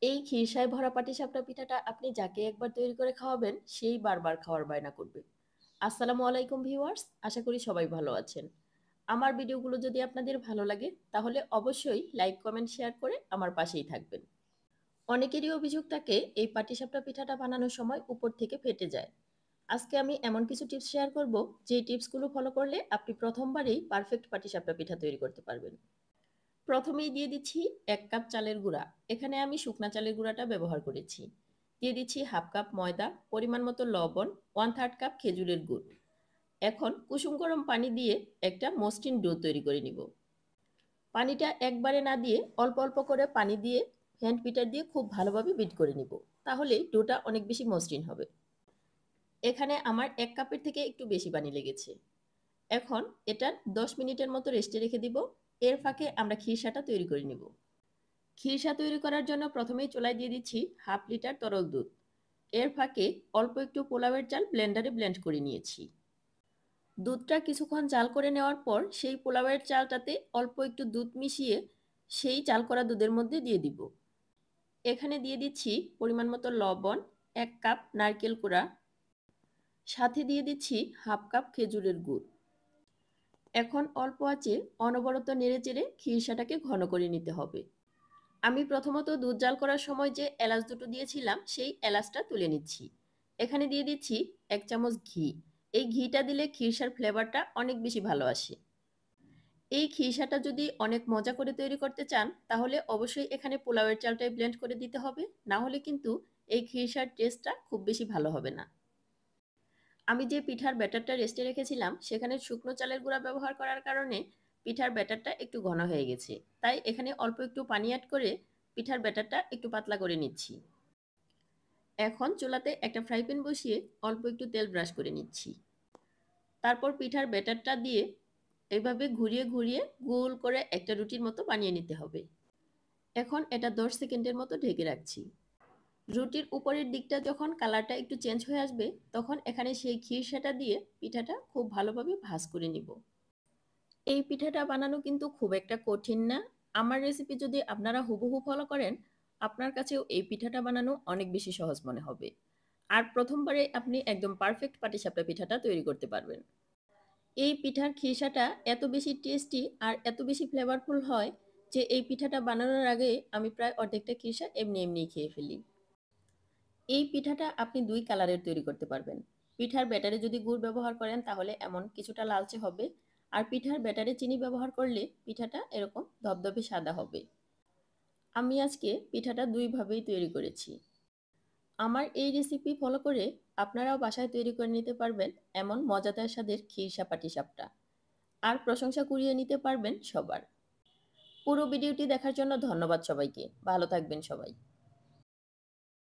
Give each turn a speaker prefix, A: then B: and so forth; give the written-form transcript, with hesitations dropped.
A: এই খিরসায় ভরা পাটিসাপটা পিঠাটা আপনি যাকে একবার তৈরি করে খাওয়াবেন, সেই বারবার খাওয়ার বায়না করবে। আসসালামু আলাইকুম ভিউয়ার্স, আশা করি সবাই ভালো আছেন। আমার ভিডিওগুলো যদি আপনাদের ভালো লাগে, তাহলে অবশ্যই লাইক, কমেন্ট, শেয়ার করে আমার পাশেই থাকবেন। অনেকেরই অভিযোগ থাকে এই পাটিসাপটা পিঠাটা বানানোর সময় উপর থেকে ফেটে যায়। আজকে আমি এমন কিছু টিপস শেয়ার করব, যেই টিপসগুলো ফলো করলে আপনি প্রথমবারেই পারফেক্ট পাটিসাপটা পিঠা তৈরি করতে পারবেন। প্রথমেই দিয়ে দিচ্ছি ১ কাপ চালের গুঁড়া। এখানে আমি শুকনা চালের গুঁড়াটা ব্যবহার করেছি। দিয়ে দিচ্ছি হাফ কাপ ময়দা, পরিমাণ মতো লবণ, 1/3 কাপ খেজুরের গুড়। এখন কুসুম গরম পানি দিয়ে একটা মসৃণ ডো তৈরি করে নিব। পানিটা একবারে না দিয়ে অল্প অল্প করে পানি দিয়ে হ্যান্ড বিটার দিয়ে খুব ভালোভাবে বিট করে নিব। তাহলেই ডোটা অনেক বেশি মসৃণ হবে। এখানে আমার ১ কাপের থেকে একটু বেশি পানি লেগেছে। এখন এটা ১০ মিনিটের মতো রেস্টে রেখে দিব। এর ফাঁকে আমরা খিরসাটা তৈরি করে নিব। খিরসা তৈরি করার জন্য প্রথমেই চুলায় দিয়ে দিচ্ছি 1/2 লিটার তরল দুধ। এর ফাঁকে অল্প একটু পোলাওয়ের চাল ব্লেন্ডারে ব্লেন্ড করে নিয়েছি। দুধটা কিছুক্ষণ জাল করে নেওয়ার পর সেই পোলাওয়ের চালটাতে অল্প একটু দুধ মিশিয়ে সেই জাল করা দুধের মধ্যে দিয়ে দিব। এখানে দিয়ে দিচ্ছি পরিমাণ মতো লবণ, ১ কাপ নারকেল কোড়া, সাথে দিয়ে দিচ্ছি হাফ কাপ খেজুরের গুড়। এখন অল্প আঁচে অনবরত নেড়েচেড়ে খিরসাটাকে ঘন করে নিতে হবে। আমি প্রথমত দুধ জাল করার সময় যে এলাচ দুটো দিয়েছিলাম, সেই এলাচটা তুলে নিচ্ছি। এখানে দিয়ে দিচ্ছি ১ চামচ ঘি। এই ঘিটা দিলে খিরসার ফ্লেভারটা অনেক বেশি ভালো আসে। এই খিরসাটা যদি অনেক মজা করে তৈরি করতে চান, তাহলে অবশ্যই এখানে পোলাওয়ের চালটাই ব্লেন্ড করে দিতে হবে। না হলে কিন্তু এই খিরসার টেস্টটা খুব বেশি ভালো হবে না। আমি যে পিঠার ব্যাটারটা রেস্টে রেখেছিলাম, সেখানে শুকনো চালের গুঁড়া ব্যবহার করার কারণে পিঠার ব্যাটারটা একটু ঘন হয়ে গেছে। তাই এখানে অল্প একটু পানি অ্যাড করে পিঠার ব্যাটারটা একটু পাতলা করে নিচ্ছি। এখন চুলাতে একটা ফ্রাই প্যান বসিয়ে অল্প একটু তেল ব্রাশ করে নিচ্ছি। তারপর পিঠার ব্যাটারটা দিয়ে এইভাবে ঘুরিয়ে ঘুরিয়ে গোল করে একটা রুটির মতো বানিয়ে নিতে হবে। এখন এটা ১০ সেকেন্ডের মতো ঢেকে রাখছি। রুটির উপরের দিকটা যখন কালারটা একটু চেঞ্জ হয়ে আসবে, তখন এখানে সেই খিরসাটা দিয়ে পিঠাটা খুব ভালোভাবে ভাঁজ করে নিব। এই পিঠাটা বানানো কিন্তু খুব একটা কঠিন না। আমার রেসিপি যদি আপনারা হুবহু ফলো করেন, আপনার কাছেও এই পিঠাটা বানানো অনেক বেশি সহজ মনে হবে। আর প্রথমবারে আপনি একদম পারফেক্ট পাটিসাপটা পিঠাটা তৈরি করতে পারবেন। এই পিঠার খিরসাটা এত বেশি টেস্টি আর এত বেশি ফ্লেভারফুল হয় যে এই পিঠাটা বানানোর আগে আমি প্রায় অর্ধেকটা খিরসা এমনি এমনিই খেয়ে ফেলি। এই পিঠাটা আপনি ২ কালারের তৈরি করতে পারবেন। পিঠার ব্যাটারে যদি গুড় ব্যবহার করেন, তাহলে এমন কিছুটা লালচে হবে। আর পিঠার ব্যাটারে চিনি ব্যবহার করলে পিঠাটা এরকম ধবধবে সাদা হবে। আমি আজকে পিঠাটা ২ ভাবেই তৈরি করেছি। আমার এই রেসিপি ফলো করে আপনারাও বাসায় তৈরি করে নিতে পারবেন এমন মজাদার স্বাদের খিরসা পাটিসাপটা। আর প্রশংসা কুড়িয়ে নিতে পারবেন সবার। পুরো ভিডিওটি দেখার জন্য ধন্যবাদ সবাইকে। ভালো থাকবেন সবাই।